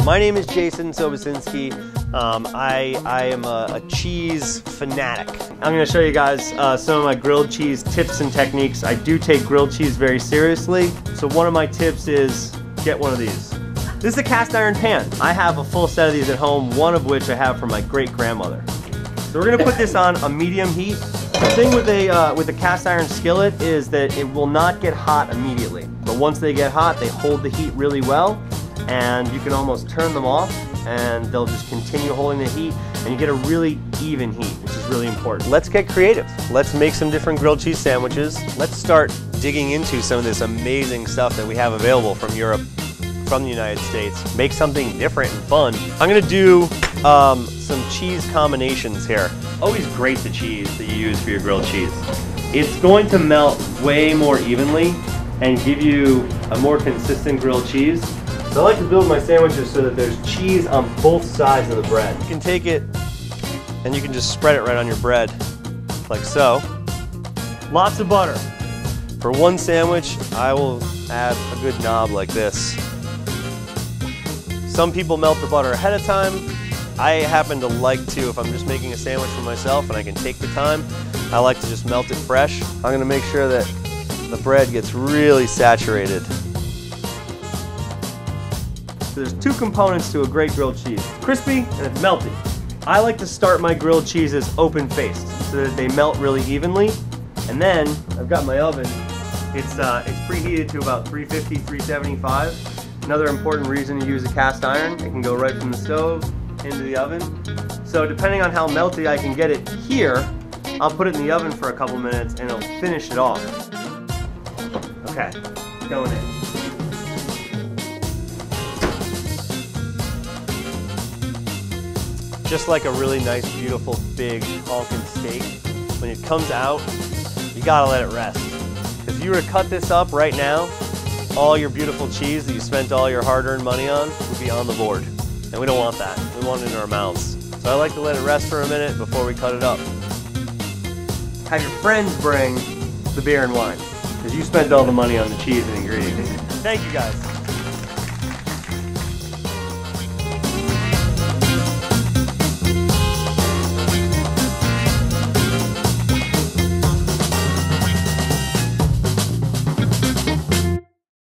my name is Jason Sobocinski. I am a cheese fanatic. I'm going to show you guys some of my grilled cheese tips and techniques. I do take grilled cheese very seriously, so one of my tips is get one of these. This is a cast iron pan. I have a full set of these at home, one of which I have from my great grandmother. So we're going to put this on a medium heat. The thing with a cast iron skillet is that it will not get hot immediately, but once they get hot, they hold the heat really well, and you can almost turn them off and they'll just continue holding the heat, and you get a really even heat, which is really important. Let's get creative. Let's make some different grilled cheese sandwiches. Let's start digging into some of this amazing stuff that we have available from Europe, from the United States. Make something different and fun. I'm gonna do some cheese combinations here. Always grate the cheese that you use for your grilled cheese. It's going to melt way more evenly and give you a more consistent grilled cheese. So I like to build my sandwiches so that there's cheese on both sides of the bread. You can take it and you can just spread it right on your bread, like so. Lots of butter. For one sandwich, I will add a good knob like this. Some people melt the butter ahead of time. I happen to like to, if I'm just making a sandwich for myself and I can take the time, I like to just melt it fresh. I'm gonna make sure that the bread gets really saturated. So there's two components to a great grilled cheese. It's crispy and it's melty. I like to start my grilled cheeses open-faced so that they melt really evenly. And then I've got my oven. It's preheated to about 350, 375. Another important reason to use a cast iron, it can go right from the stove into the oven. So depending on how melty I can get it here, I'll put it in the oven for a couple minutes and it'll finish it off. Okay, going in. Just like a really nice, beautiful, big, honking steak, when it comes out, you gotta let it rest. Because if you were to cut this up right now, all your beautiful cheese that you spent all your hard-earned money on would be on the board. And we don't want that. We want it in our mouths. So I like to let it rest for a minute before we cut it up. Have your friends bring the beer and wine, because you spent all the money on the cheese and ingredients. Thank you guys.